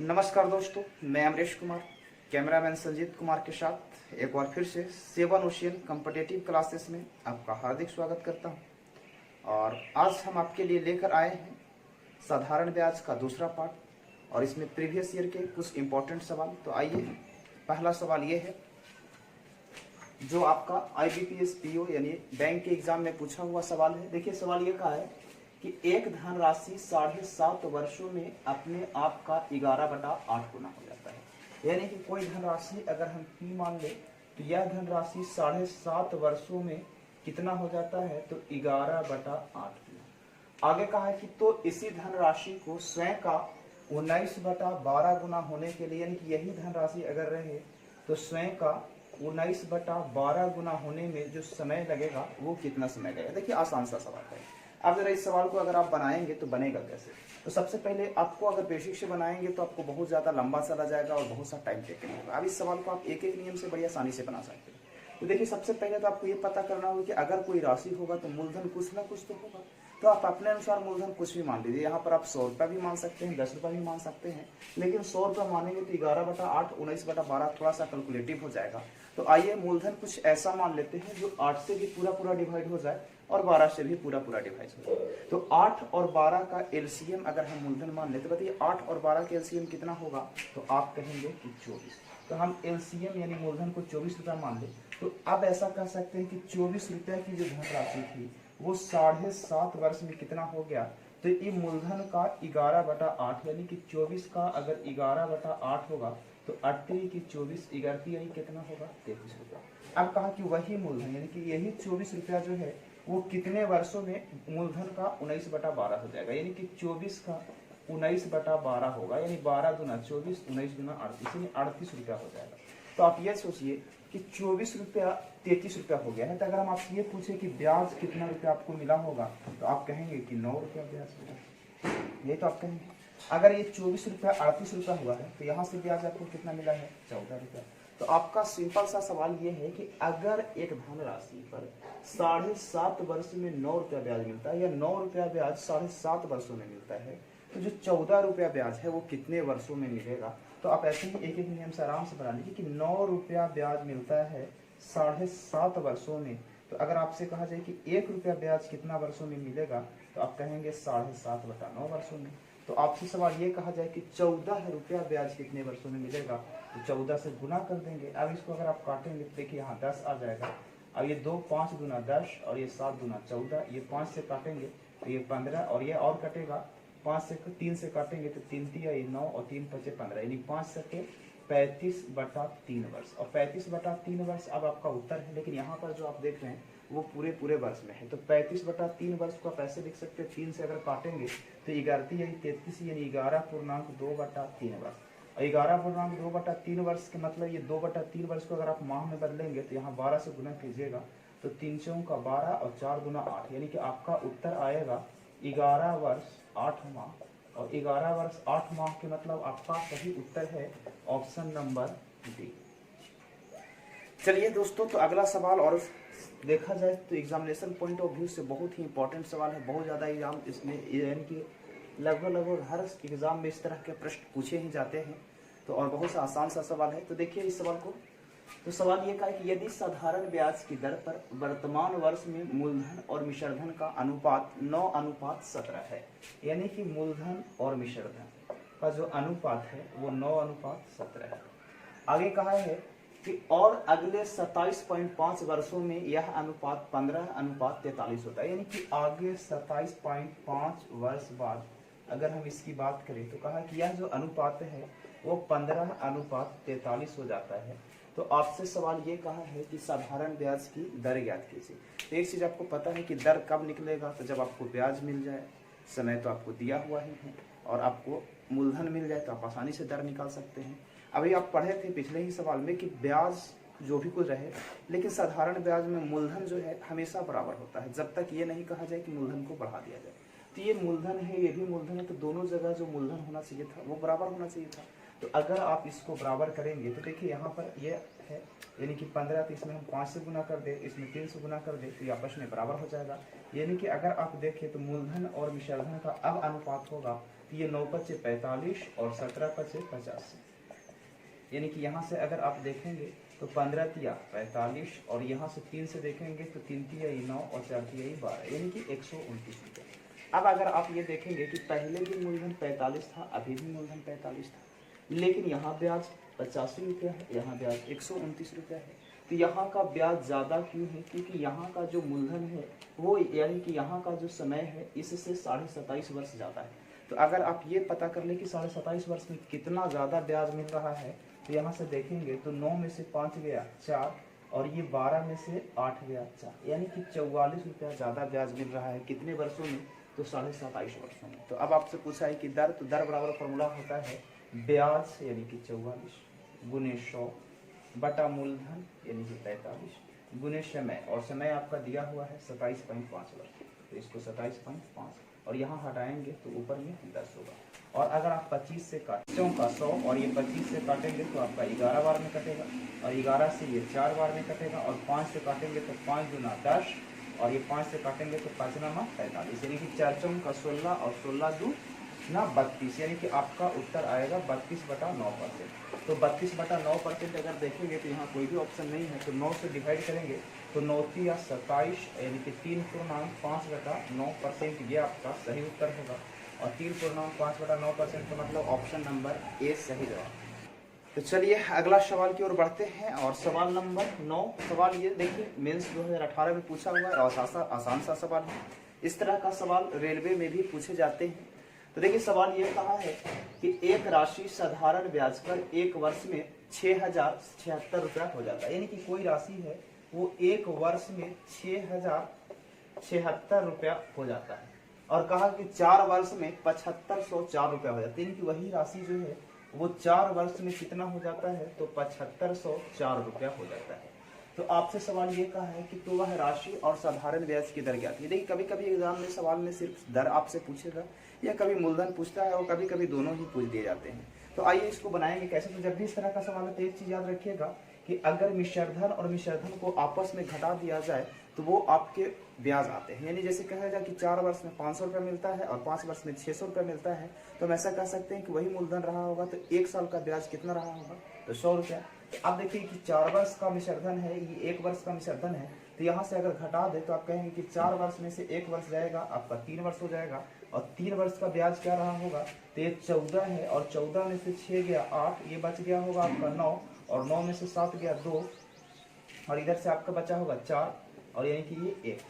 नमस्कार दोस्तों, मैं अमरीश कुमार, कैमरामैन संजीत कुमार के साथ एक बार फिर से सेवन ओशियन कॉम्पिटिटिव क्लासेस में आपका हार्दिक स्वागत करता हूं। और आज हम आपके लिए लेकर आए हैं साधारण ब्याज का दूसरा पार्ट और इसमें प्रीवियस ईयर के कुछ इंपॉर्टेंट सवाल। तो आइए, पहला सवाल ये है जो आपका IBPS PO यानी बैंक के एग्जाम में पूछा हुआ सवाल है। देखिए, सवाल ये कहा है कि एक धनराशि 7.5 वर्षों में अपने आप का 11/8 गुना हो जाता है। यानी कि कोई धनराशि अगर हम P मान ले तो यह धनराशि 7.5 वर्षों में कितना हो जाता है, तो 11/8 गुना। आगे कहा है कि तो इसी धनराशि को स्वयं का 19/12 गुना होने के लिए, यानी कि यही धनराशि अगर रहे तो स्वयं का 19/12 गुना होने में जो समय लगेगा वो कितना समय लगेगा। देखिए, आसान सा सवाल है। अब जरा इस सवाल को अगर आप बनाएंगे तो बनेगा कैसे। तो सबसे पहले आपको अगर बेसिक से बनाएंगे तो आपको बहुत ज़्यादा लंबा चला जाएगा और बहुत सा टाइम टेकन होगा। अब इस सवाल को आप एक एक नियम से बड़ी आसानी से बना सकते हैं। तो देखिए, सबसे पहले तो आपको ये पता करना होगा कि अगर कोई राशि होगा तो मूलधन कुछ ना कुछ तो होगा। तो आप अपने अनुसार मूलधन कुछ भी मान लीजिए। यहाँ पर आप 100 रुपये भी मान सकते हैं, 10 रुपये भी मान सकते हैं, लेकिन 100 रुपये मानेंगे तो 11/8 19/12 थोड़ा सा कैलकुलेटिव हो जाएगा। तो आइए मूलधन कुछ ऐसा मान लेते हैं जो 8 से भी पूरा पूरा डिवाइड हो जाए और 12 से भी पूरा पूरा डिवाइड हो जाए। तो 8 और 12 का एलसीएम अगर हम मूलधन मान लेते, बताइए 8 और 12 का एलसीएम कितना होगा, तो आप कहेंगे कि 24। तो हम एलसीएम यानी मूलधन को 24 रुपया मान ले। तो अब ऐसा कह सकते हैं कि 24 रुपये की जो धनराशि थी वो 7.5 वर्ष में कितना हो गया, तो ये मूलधन का 11/8 यानी कि 24 का अगर 11/8 होगा तो 8 की 24 11 यानी कितना होगा, 33 रुपया। अब कहा कि वही मूलधन यानी कि यही 24 रुपया जो है वो कितने वर्षों में मूलधन का 19/12 हो जाएगा, यानी कि 24 का 19/12 होगा, यानी 12 दूना 24 19 दूना 38 यानी 38 रुपया हो जाएगा। तो आप ये सोचिए कि 24 रुपया 33 रुपया हो गया है। तो अगर हम आपसे ये पूछे कि ब्याज कितना रुपया आपको मिला होगा, तो आप कहेंगे कि 9 रुपया ब्याज मिला। ये तो आप कहेंगे। अगर ये 24 रुपया 38 रुपया हुआ है तो यहाँ से ब्याज आपको कितना मिला है, 14 रुपया। तो आपका सिंपल सा सवाल ये है कि अगर एक धनराशि पर 7.5 वर्ष में 9 रुपया ब्याज मिलता है या 9 रुपया ब्याज 7.5 वर्षों में मिलता है, तो जो 14 रुपया ब्याज है वो कितने वर्षों में मिलेगा। तो आप ऐसे ही एक एक नियम से आराम से बना लीजिए कि 9 रुपया ब्याज मिलता है 7.5 वर्षों में। तो अगर आपसे कहा जाए कि 1 रुपया ब्याज कितना वर्षों में मिलेगा, तो आप कहेंगे 7.5/9 वर्षों में। तो आपसे सवाल ये कहा जाए कि 14 रुपया ब्याज कितने वर्षों में मिलेगा, तो 14 से गुना कर देंगे। अब इसको अगर आप काटेंगे तो देखिए यहाँ 10 आ जाएगा। अब ये 2 5 दूना 10 और ये 7 दूना 14, ये 5 से काटेंगे तो ये 15 और ये और कटेगा 5 से 3 से काटेंगे तो 3 तिया 9 और 3 5 15, यानी 5 सके 35/3 वर्ष। और 35/3 वर्ष अब आपका उत्तर है, लेकिन यहाँ पर जो आप देख रहे हैं वो पूरे पूरे वर्ष में है। तो 35/3 वर्ष को आप ऐसे लिख सकते हैं, 3 से अगर काटेंगे तो 11 यानी 33 यानी 11.2/3 वर्ष। और 11.2/3 वर्ष के मतलब ये 2/3 वर्ष को अगर आप माह में बदलेंगे तो यहाँ 12 से गुना कीजिएगा तो 3 चौं का 12 और 4 दूना 8, यानी कि आपका उत्तर आएगा 11 वर्ष 8 माह। और 11 वर्ष 8 माह के मतलब आपका सही उत्तर है ऑप्शन नंबर डी। चलिए दोस्तों, तो अगला सवाल और देखा जाए तो एग्जामिनेशन पॉइंट ऑफ व्यू से बहुत ही इंपॉर्टेंट सवाल है। बहुत ज़्यादा एग्जाम इसमें यानी कि लगभग हर एग्जाम में इस तरह के प्रश्न पूछे ही जाते हैं। तो और बहुत सा आसान सा सवाल है। तो देखिए इस सवाल को। तो सवाल ये कहा है कि यदि साधारण ब्याज की दर पर वर्तमान वर्ष में मूलधन और मिश्रधन का अनुपात 9:17 है, यानी कि मूलधन और मिश्रधन का जो अनुपात है वो 9:17 है। आगे कहा है कि और अगले 27.5 वर्षों में यह अनुपात 15:43 होता है, यानी कि आगे 27.5 वर्ष बाद अगर हम इसकी बात करें तो कहा कि यह जो अनुपात है वो 15:43 हो जाता है। तो आपसे सवाल ये कहा है कि साधारण ब्याज की दर ज्ञात कीजिए। तो एक चीज आपको पता है कि दर कब निकलेगा, तो जब आपको ब्याज मिल जाए, समय तो आपको दिया हुआ ही है, और आपको मूलधन मिल जाए तो आप आसानी से दर निकाल सकते हैं। अभी आप पढ़े थे पिछले ही सवाल में कि ब्याज जो भी कुछ रहे, लेकिन साधारण ब्याज में मूलधन जो है हमेशा बराबर होता है, जब तक ये नहीं कहा जाए कि मूलधन को बढ़ा दिया जाए। तो ये मूलधन है, ये भी मूलधन है, तो दोनों जगह जो मूलधन होना चाहिए था वो बराबर होना चाहिए था। तो अगर आप इसको बराबर करेंगे तो देखिए यहाँ पर ये है, यानी कि 15, तो इसमें हम 5 से गुना कर दे, इसमें 3 से गुना कर दे, तो ये आपस में बराबर हो जाएगा। यानी कि अगर आप देखें तो मूलधन और मिश्रधन का अब अनुपात होगा तो ये 9 पचे 45 और 17 पचे 85, यानी कि यहाँ से अगर आप देखेंगे तो 15 तिया 45 और यहाँ से 3 से देखेंगे तो 3 तिया 9 और 4 तिया 12, यानी कि 129 रुपये। अब अगर आप ये देखेंगे कि पहले भी मूलधन 45 था, अभी भी मूलधन 45 था, लेकिन यहाँ ब्याज 85 रुपया है, यहाँ ब्याज 129 रुपया है। तो यहाँ का ब्याज ज़्यादा क्यों है? क्योंकि यहाँ का जो मूलधन है वो, यानी कि यहाँ का जो समय है इससे 27.5 वर्ष ज़्यादा है। तो अगर आप ये पता कर ले कि 27.5 वर्ष में कितना ज़्यादा ब्याज मिल रहा है, तो यहाँ से देखेंगे तो 9 में से 5 गया 4 और ये 12 में से 8 गया 4, यानी कि 44 रुपया ज़्यादा ब्याज मिल रहा है। कितने वर्षों में? तो 27.5 वर्षों में। तो अब आपसे पूछा है कि दर, तो दर बराबर फॉर्मूला होता है ब्याज यानी कि 44 गुने 100 बटा मूलधन यानी कि 45 गुने समय, और समय आपका दिया हुआ है 27.5 वर्ष, तो इसको 27.5 और यहाँ हटाएंगे तो ऊपर में 10 होगा। और अगर आप 25 से काटों का 100 और ये 25 से काटेंगे तो आपका 11 बार में कटेगा, और 11 से ये 4 बार में कटेगा, और 5 से काटेंगे तो 5 गुना 10 और ये 5 से काटेंगे तो 5 नामा 45, यानी कि 4 चौं का 16 और 16 दू ना 32, यानी कि आपका उत्तर आएगा 32/9%। तो 32/9% अगर देखेंगे तो यहाँ कोई भी ऑप्शन नहीं है, तो 9 से डिवाइड करेंगे तो 9 या 27, यानी कि 3.5/9%, ये आपका सही उत्तर होगा। और 3.5/9% का मतलब ऑप्शन नंबर ए सही जवाब। तो चलिए अगला सवाल की ओर बढ़ते हैं, और सवाल नंबर 9। सवाल ये देखिए, मेंस 2018 में पूछा हुआ है और आसान सा सवाल है। इस तरह का सवाल रेलवे में भी पूछे जाते हैं। तो देखिए सवाल ये कहा है कि एक राशि साधारण ब्याज पर एक वर्ष में 6076 रुपया हो जाता है, यानी कि कोई राशि है वो एक वर्ष में 6076 रुपया हो जाता है, और कहा कि 4 वर्ष में 7504 रुपया हो जाता है, यानी कि वही राशि जो है वो 4 वर्ष में कितना हो जाता है? तो 7504 रुपया हो जाता है। तो आपसे सवाल ये कहा है कि तो वह राशि और साधारण ब्याज की दर क्या थी। देखिए कभी कभी एग्जाम में सवाल में सिर्फ दर आपसे पूछेगा, या कभी मूलधन पूछता है, और कभी कभी दोनों ही पूछ दिए जाते हैं। तो आइए इसको बनाएंगे कैसे। तो जब भी इस तरह का सवाल है तो एक चीज याद रखिएगा कि अगर मिश्रधन और मिश्रधन को आपस में घटा दिया जाए तो वो आपके ब्याज आते हैं। यानी जैसे कहा जाए कि 4 वर्ष में 500 रुपया मिलता है और 5 वर्ष में 600 रुपया मिलता है, तो हम ऐसा कह सकते हैं कि वही मूलधन रहा होगा, तो 1 साल का ब्याज कितना रहा होगा? तो 100 रुपया। अब देखिए कि 4 वर्ष का मिश्रधन है, ये 1 वर्ष का मिश्रधन है, तो यहाँ से अगर घटा दे तो आप कहेंगे कि 4 वर्ष में से 1 वर्ष जाएगा, आपका 3 वर्ष हो जाएगा, और 3 वर्ष का ब्याज क्या रहा होगा? तो ये 14 है, और 14 में से 6 गया 8, ये बच गया होगा आपका 9, और 9 में से 7 गया 2, और इधर से आपका बचा होगा 4, और यानी कि ये 1।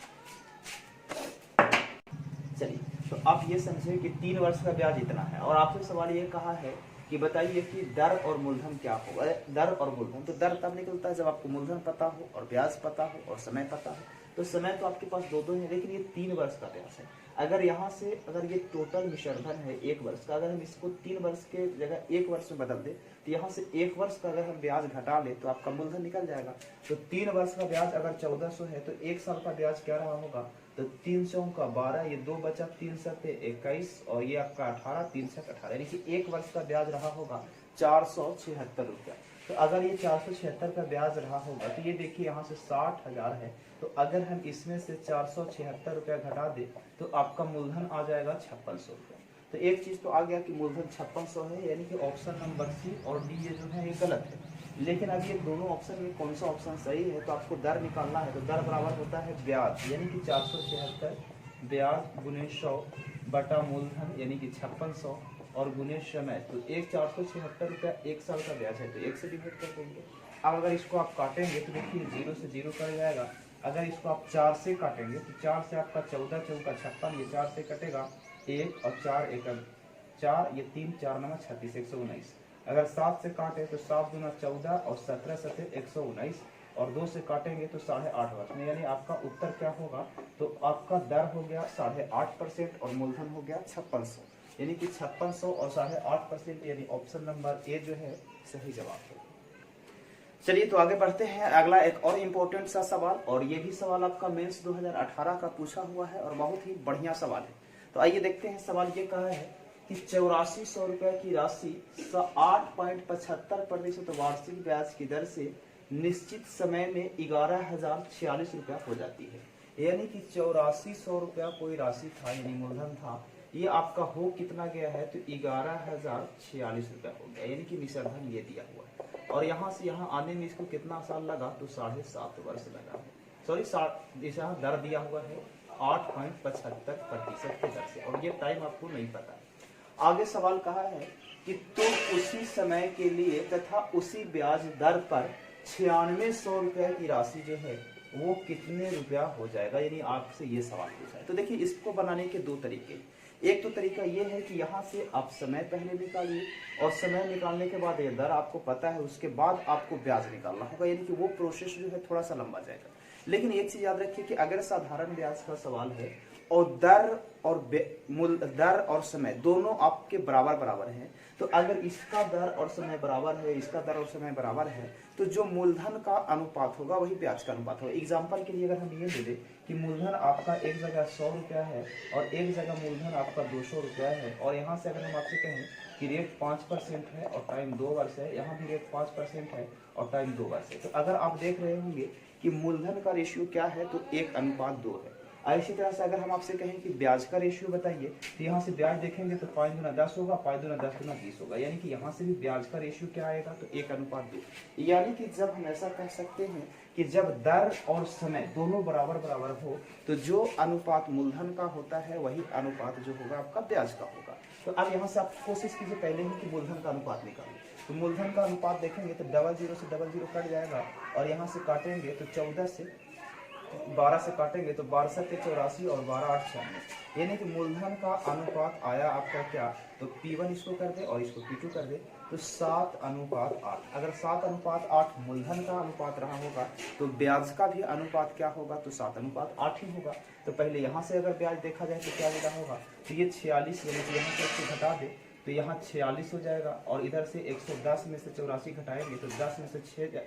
चलिए तो आप ये समझे कि 3 वर्ष का ब्याज इतना है, और आपसे सवाल ये कहा है कि बताइए कि दर और मूलधन क्या होगा। दर और मूलधन, तो दर तब निकलता है जब आपको मूलधन पता हो और ब्याज पता हो और समय पता हो। तो समय तो आपके पास दो है, लेकिन ये 3 वर्ष का ब्याज है। अगर यहाँ से अगर ये टोटल मिश्रधन है 1 वर्ष का, अगर हम इसको 3 वर्ष के जगह 1 वर्ष में बदल दे तो यहाँ से 1 वर्ष का अगर हम ब्याज घटा ले तो आपका मूलधन निकल जाएगा। तो 3 वर्ष का ब्याज अगर 1400 है तो 1 साल का ब्याज क्या रहा होगा? तो 300 का 12, ये 2 बचा, 3 सत्ते 21, और ये आपका 18, 3 सत्ते 18, यानी कि 1 वर्ष का ब्याज रहा होगा 476 रुपया। तो अगर ये 476 का ब्याज रहा होगा तो ये देखिए यहाँ से 60,000 है, तो अगर हम इसमें से 476 रुपया घटा दे तो आपका मूलधन आ जाएगा 5600 रुपया। तो एक चीज तो आ गया कि मूलधन 5600 है, यानी कि ऑप्शन नंबर सी और डी ये जो है ये गलत है। लेकिन अब ये दोनों ऑप्शन में कौन सा ऑप्शन सही है? तो आपको दर निकालना है, तो दर बराबर होता है ब्याज, यानी कि 476 ब्याज गुने 100 बटा मूलधन यानी कि 5600 और गुने समय। तो 476 रुपया 1 साल का ब्याज है, तो 1 से डिवाइड कर देंगे। अब अगर इसको आप काटेंगे तो देखिए 0 से 0 कट जाएगा। अगर इसको आप 4 से काटेंगे तो 4 से आपका 14 चौका 56, ये 4 से कटेगा 1 और 4 1 4, ये 3 4 9 36 119। अगर 7 से काटे तो 7 दूना 14 और 17 सते 119, और 2 से काटेंगे तो 8.5 वर्ष में, यानी आपका उत्तर क्या होगा? तो आपका दर हो गया 8.5% और मूलधन हो गया 5600, यानी कि 5600 और 8.5%, यानी ऑप्शन नंबर ए जो है सही जवाब है। चलिए तो आगे बढ़ते हैं। अगला एक और इम्पोर्टेंट सा सवाल, और ये भी सवाल आपका मेंस 2018 का पूछा हुआ है और बहुत ही बढ़िया सवाल है। तो आइए देखते हैं। सवाल ये कहा है कि 8400 रुपए की राशि 8.75% वार्षिक ब्याज की दर से निश्चित समय में 11,046 रुपया हो जाती है। यानी कि 8400 रुपया कोई राशि था, यानी मूलधन था, ये आपका हो कितना गया है, तो 11,046 रुपया हो गया, यानी कि निषेधन ये दिया हुआ है। और यहाँ से यहाँ आने में इसको कितना साल लगा, तो 7.5 वर्ष लगा। सॉरी, यहाँ दर दिया हुआ है 8.75% की दर से, और ये टाइम आपको नहीं पता है। आगे सवाल कहा है कि तो उसी समय के लिए तथा उसी ब्याज दर पर 9600 रुपया की राशि जो है वो कितने रुपया हो जाएगा, यानी आपसे ये सवाल पूछा है। तो देखिए, इसको बनाने के दो तरीके। एक तो तरीका ये है कि यहाँ से आप समय पहले निकालिए, और समय निकालने के बाद ये दर आपको पता है, उसके बाद आपको ब्याज निकालना होगा, यानी कि वो प्रोसेस जो है थोड़ा सा लंबा जाएगा। लेकिन एक चीज याद रखिए कि अगर साधारण ब्याज का सवाल है और दर और समय दोनों आपके बराबर बराबर हैं, तो अगर इसका दर और समय बराबर है, इसका दर और समय बराबर है, तो जो मूलधन का अनुपात होगा वही ब्याज का अनुपात होगा। एग्जाम्पल के लिए अगर हम ये दे दें कि मूलधन आपका एक जगह 100 रुपया है और एक जगह मूलधन आपका 200 रुपया है, और यहाँ से अगर हम आपसे कहें कि रेट 5% है और टाइम 2 वर्ष है, यहाँ भी रेट 5% है और टाइम 2 वर्ष है, तो अगर आप देख रहे होंगे कि मूलधन का रेशियो क्या है, तो 1:2 है। इसी तरह से अगर हम आपसे कहें कि ब्याज का रेशियो बताइए, तो यहाँ से ब्याज देखेंगे तो 5 गुना 10 होगा, 5 गुना 10 गुना 20 होगा, यानी कि यहाँ से भी ब्याज का रेशियो क्या आएगा, तो 1:2। यानी कि जब हम ऐसा कह सकते हैं कि जब दर और समय दोनों बराबर बराबर हो, तो जो अनुपात मूलधन का होता है वही अनुपात जो होगा आपका ब्याज का होगा। तो अब यहाँ से आप कोशिश कीजिए पहले ही कि मूलधन का अनुपात निकालिए। तो मूलधन का अनुपात देखेंगे तो 00 से 00 कट जाएगा, और यहाँ से काटेंगे तो 14 से 12 से काटेंगे तो 12 से 84 और 12 8 96, यानी कि मूलधन का अनुपात आया आपका क्या, तो P1 इसको कर दे और इसको P2 कर दे, तो 7:8। अगर 7:8 मूलधन का अनुपात रहा होगा, तो ब्याज का भी अनुपात क्या होगा, तो 7:8 ही होगा। तो पहले यहाँ से अगर ब्याज देखा जाए तो क्या मिला होगा, तो ये 46, यानी कि यहाँ से इसको घटा दे तो यहाँ 46 हो जाएगा, और इधर से 110 में से 84 घटाएंगे तो 10 में से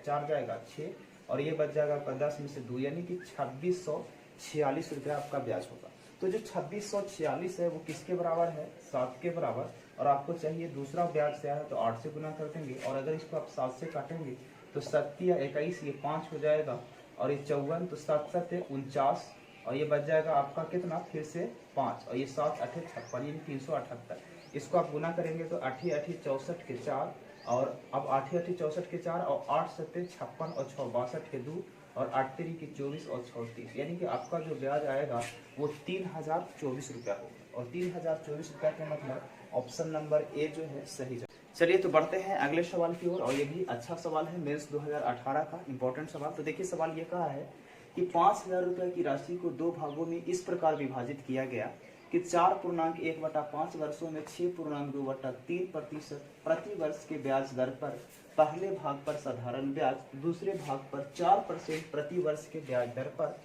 4 जाएगा 6, और ये बच जाएगा आपका 10 में से 2, यानी कि 2646 रुपया आपका ब्याज होगा। तो जो 2646 है वो किसके बराबर है, 7 के बराबर, और आपको चाहिए दूसरा ब्याज क्या है, तो 8 से गुना कर देंगे, और अगर इसको आप 7 से काटेंगे तो 7 या 21, ये 5 हो जाएगा, और ये 54, तो 7 7 49, और ये बच जाएगा आपका कितना, फिर से 5, और ये 7 8 56, यानी 378। इसको आप गुना करेंगे तो 8 8 64 के 4, और अब 8 8 64 के 4, और 8 7 56 और 6 62 के 2, और 8 3 के 24 और 6 30, यानी कि आपका जो ब्याज आएगा वो 3024 रुपया होगा। और 3024 रुपया का मतलब ऑप्शन नंबर ए जो है सही जवाब। चलिए तो बढ़ते हैं अगले सवाल की ओर, और ये भी अच्छा सवाल है, मेंस 2018 का इंपॉर्टेंट सवाल। तो देखिए सवाल ये कहा है कि 5000 रुपये की राशि को 2 भागों में इस प्रकार विभाजित किया गया कि 4.1/5 वर्षों में 6.2/3% प्रति वर्ष के ब्याज दर पर पहले भाग पर साधारण ब्याज, दूसरे भाग पर 4% प्रति वर्ष के ब्याज दर पर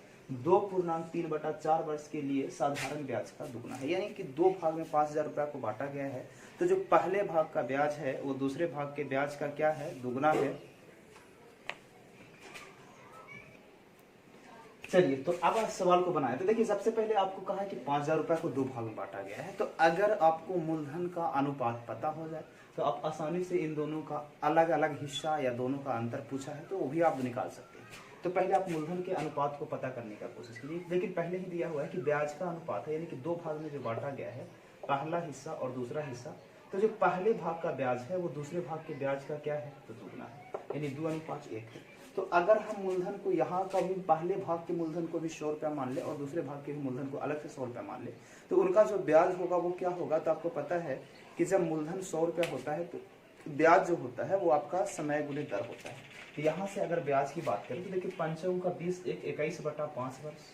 2.3/4 वर्ष के लिए साधारण ब्याज का दुगना है। यानी कि 2 भाग में 5000 रुपया को बांटा गया है, तो जो पहले भाग का ब्याज है वो दूसरे भाग के ब्याज का क्या है, दुगना है। चलिए तो अब सवाल को बनाए। तो देखिए सबसे पहले आपको कहा है कि 5000 रुपया को 2 भाग में बांटा गया है, तो अगर आपको मूलधन का अनुपात पता हो जाए तो आप आसानी से इन दोनों का अलग अलग हिस्सा या दोनों का अंतर पूछा है तो वो भी आप निकाल सकते हैं। तो पहले आप मूलधन के अनुपात को पता करने का कोशिश कीजिए। लेकिन पहले ही दिया हुआ है कि ब्याज का अनुपात है, यानी कि 2 भाग में जो बांटा गया है, पहला हिस्सा और दूसरा हिस्सा, तो जो पहले भाग का ब्याज है वो दूसरे भाग के ब्याज का क्या है, तो दुगना है, यानी 2:1 है। तो अगर हम मूलधन को यहाँ का भी पहले भाग के मूलधन को भी 100 रुपया मान ले और दूसरे भाग के भी मूलधन को अलग से 100 रुपया मान ले, तो उनका जो ब्याज होगा वो क्या होगा। तो आपको पता है कि जब मूलधन 100 रुपया होता है तो ब्याज जो होता है वो आपका समय गुणे दर होता है। तो यहाँ से अगर ब्याज की बात करें तो देखिए 5 का 20 21/5 वर्ष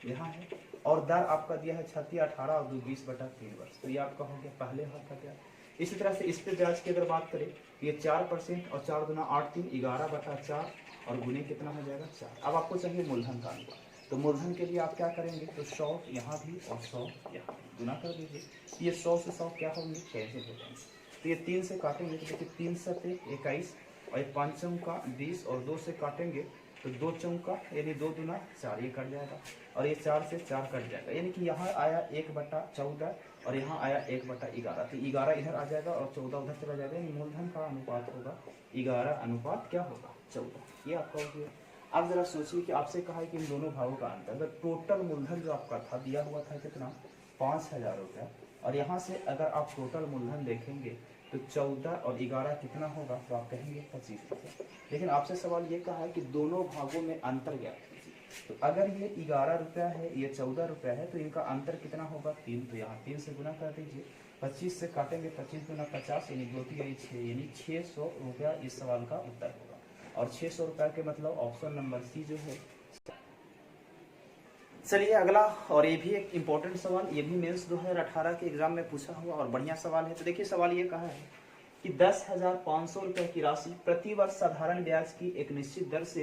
यहाँ है, और दर आपका दिया है 36 18 और 2 20/3 वर्ष। तो ये आपका हो गया पहले भाग का ब्याज। इसी तरह से इस पे ब्याज की अगर बात करें, ये 4% और 4 दूना 8 3 11/4 और गुने कितना हो जाएगा 4। अब आपको चाहिए मूलधन का अनुपात, तो मूलधन के लिए आप क्या करेंगे, तो 100 यहाँ भी और 100 यहाँ गुना कर दीजिए। ये 100 से 100 क्या होंगे, कैंसिल हो जाएंगे। तो ये 3 से काटेंगे तो देखिए 3 7 21, और ये 5 का 20 और 2 से काटेंगे तो 2 चौका यानी 2 दूना 4, ये कट जाएगा, और ये 4 से 4 कट जाएगा, यानी कि यहाँ आया 1/14 और यहाँ आया 1/11। तो 11 इधर आ जाएगा और 14 उधर चला जाएगा, यानी मूलधन का अनुपात होगा 11 क्या होगा 14। ये आपका हो गया। अब जरा सोचिए कि आपसे कहा है कि इन दोनों भागों का अंतर, अगर टोटल मूलधन जो आपका था दिया हुआ था कितना 5,000 रुपया। और यहाँ से अगर आप टोटल मूलधन देखेंगे तो 14 और 11 कितना होगा, तो आप कहेंगे 25 रुपया। लेकिन आपसे सवाल ये कहा है कि दोनों भागों में अंतर ज्ञात कीजिए। तो अगर ये 11 रुपया है, ये 14 रुपया है, तो इनका अंतर कितना होगा, 3। तो यहाँ 3 से गुना कर दीजिए, 25 से काटेंगे, 25 गुना 50 यानी 2 3 6, यानी 600 रुपया इस सवाल का उत्तर होगा। और 600 रुपया के मतलब ऑप्शन नंबर सी जो है। चलिए अगला, और ये भी एक इम्पोर्टेंट सवाल, ये भी मेंस 2018 के एग्जाम में पूछा हुआ और बढ़िया सवाल है। तो देखिए सवाल ये कहा है कि 10,500 रुपए की राशि प्रति वर्ष साधारण ब्याज की एक निश्चित दर से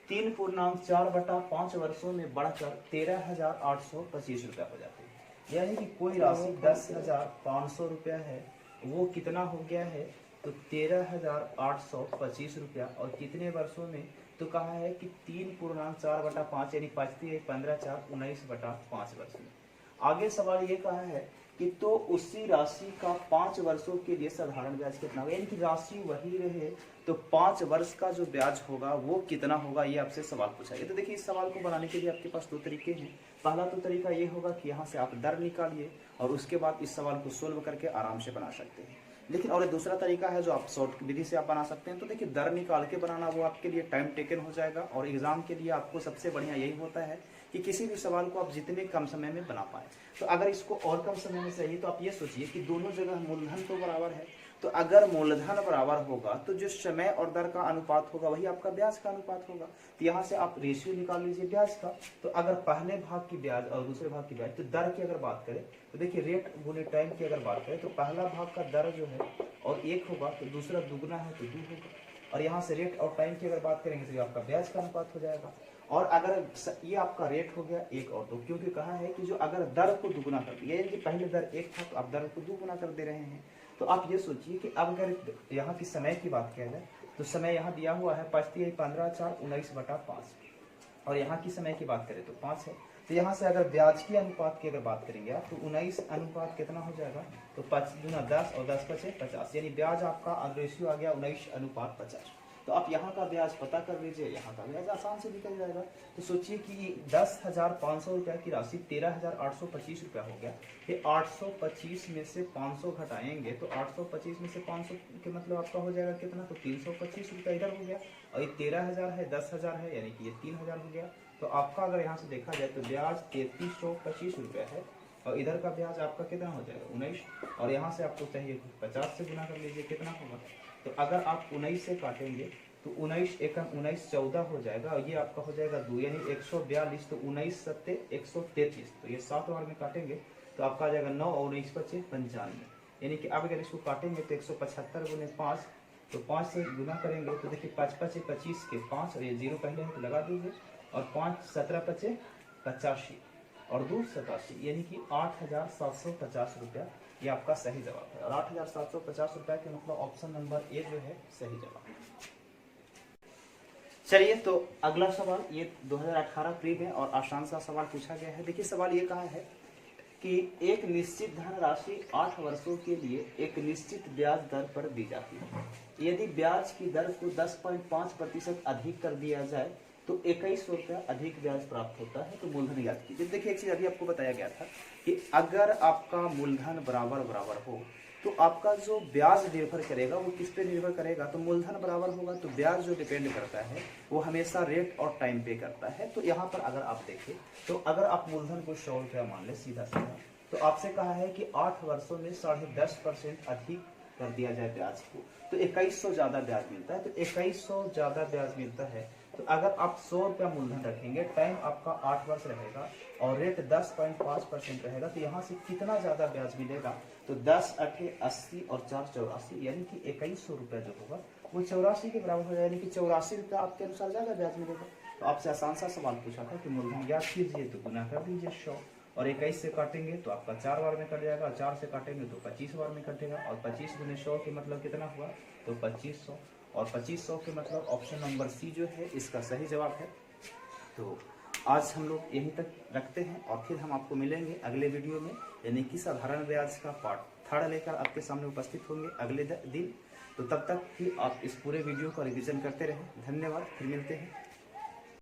3/4/5 वर्षों में बढ़कर 13,825 रुपया हो जाती है। यानी कि कोई राशि 10,500 रुपया है, वो कितना हो गया है, तो 13,825 रुपया। और कितने वर्षों में, तो कहा है कि 3/4/5 यानी 5 15 4 19/5 वर्ष में। आगे सवाल ये कहा है कि तो उसी राशि का 5 वर्षों के लिए साधारण ब्याज कितना होगा, यानी कि राशि वही रहे तो 5 वर्ष का जो ब्याज होगा वो कितना होगा, ये आपसे सवाल पूछा है। तो देखिए इस सवाल को बनाने के लिए आपके पास 2 तरीके हैं। पहला तो तरीका ये होगा कि यहाँ से आप दर निकालिए और उसके बाद इस सवाल को सोल्व करके आराम से बना सकते हैं। लेकिन और दूसरा तरीका है जो आप शॉर्ट विधि से आप बना सकते हैं। तो देखिए दर निकाल के बनाना वो आपके लिए टाइम टेकन हो जाएगा, और एग्जाम के लिए आपको सबसे बढ़िया यही होता है कि किसी भी सवाल को आप जितने कम समय में बना पाए। तो अगर इसको और कम समय में चाहिए तो आप ये सोचिए कि दोनों जगह मूलधन तो बराबर है, तो अगर मूलधन बराबर होगा तो जो समय और दर का अनुपात होगा वही आपका ब्याज का अनुपात होगा। तो यहाँ से आप रेशियो निकाल लीजिए ब्याज का। तो अगर पहले भाग की ब्याज और दूसरे भाग की ब्याज, तो दर की अगर बात करें तो देखिए रेट गुने टाइम की अगर बात करें तो पहला भाग का दर जो है और 1 होगा, तो दूसरा दुगना है तो 2 होगा। और यहाँ से रेट और टाइम की अगर बात करेंगे तो ये आपका ब्याज का अनुपात हो जाएगा। और अगर ये आपका रेट हो गया 1 और 2, क्योंकि कहा है कि जो अगर दर को दुगुना कर दिया, यानी कि पहले दर 1 था तो आप दर को 2 गुना कर दे रहे हैं। तो आप ये सोचिए कि अब अगर यहाँ की समय की बात किया जाए तो समय यहाँ दिया हुआ है 5 3 15 4 19/5, और यहाँ की समय की बात करें तो 5 है। तो यहाँ से अगर ब्याज की अनुपात की अगर बात करेंगे आप तो 19 अनुपात कितना हो जाएगा, तो 5 दूना 10 और 10 5 50, यानी ब्याज आपका रेशियो आ गया 19:50। तो आप यहाँ का ब्याज पता कर लीजिए, यहाँ का ब्याज आसान से निकल जाएगा। तो सोचिए कि 10,500 रुपया की राशि 13,825 रुपया हो गया। ये 825 में से 500 घटाएंगे तो 825 में से 500 के मतलब आपका हो जाएगा कितना, तो 325 रुपया इधर हो गया। और ये 13,000 है, 10,000 है, यानी कि ये 3,000 हो गया। तो आपका अगर यहाँ से देखा जाए तो ब्याज 3325 रुपया है, और इधर का ब्याज आपका कितना हो जाएगा 19, और यहाँ से आपको चाहिए 50 से गुना कर लीजिए, कितना होगा। तो अगर आप 19 से काटेंगे तो 19 एकम 19 14 हो जाएगा, और ये आपका हो जाएगा 2, यानी 142। तो 19 7 133, तो ये 7 बार में काटेंगे तो आपका आ जाएगा 9 और 19 25 95, यानी कि अब अगर इसको काटेंगे तो 175 गुने 5, तो 5 से गुना करेंगे तो देखिए 5 5 25 के 5, और ये 0 पहले है तो लगा दीजिए, और 5 17 25 85 और 2 87, यानी कि 8,750 रुपया ये आपका सही जवाब है। और 8,750 रुपया के मतलब ऑप्शन नंबर ए जो है सही जवाब। चलिए तो अगला सवाल ये 2018 प्री में और आसान सा सवाल पूछा गया है। देखिए सवाल ये कहा है कि एक निश्चित धन राशि 8 वर्षों के लिए एक निश्चित ब्याज दर पर दी जाती है। यदि ब्याज की दर को 10.5% अधिक कर दिया जाए तो 2100 रुपया अधिक ब्याज प्राप्त होता है। तो मूलधन याद कीजिए। देखिए एक चीज अभी आपको बताया गया था कि अगर आपका मूलधन बराबर बराबर हो तो आपका जो ब्याज निर्भर करेगा वो किस पे निर्भर करेगा, तो मूलधन बराबर होगा तो ब्याज जो डिपेंड करता है वो हमेशा रेट और टाइम पे करता है। तो यहाँ पर अगर आप देखें तो अगर आप मूलधन को 100 रुपया मान ले सीधा सीधा, तो आपसे कहा है कि 8 वर्षों में 10.5% अधिक कर दिया जाए ब्याज को, तो 2100 ज्यादा ब्याज मिलता है। तो 2100 ज्यादा ब्याज मिलता है, तो अगर आप 100 रुपया मूलधन रखेंगे, टाइम आपका 8 वर्ष रहेगा और रेट 10.5% रहेगा, तो यहाँ से कितना ज्यादा ब्याज मिलेगा, तो 10 8 80 और 4 84, यानी कि 2100 रुपया जो होगा वो 84 के बराबर हो जाएगा, यानी कि 84 रुपया आपके अनुसार ज्यादा ब्याज मिलेगा। तो आपसे आसान सा सवाल पूछा था कि मूलधन याद कीजिए, तो गुना कर दीजिए 100, और 21 से काटेंगे तो आपका 4 बार में कट जाएगा, 4 से काटेंगे तो 25 बार में कटेगा, और 25 गुने 100 के मतलब कितना हुआ, तो 2500, और 2500 के मतलब ऑप्शन नंबर सी जो है इसका सही जवाब है। तो आज हम लोग यहीं तक रखते हैं और फिर हम आपको मिलेंगे अगले वीडियो में, यानी कि साधारण ब्याज का पार्ट 3 लेकर आपके सामने उपस्थित होंगे अगले दिन। तो तब तक कि आप इस पूरे वीडियो का रिवीजन करते रहें। धन्यवाद, फिर मिलते हैं।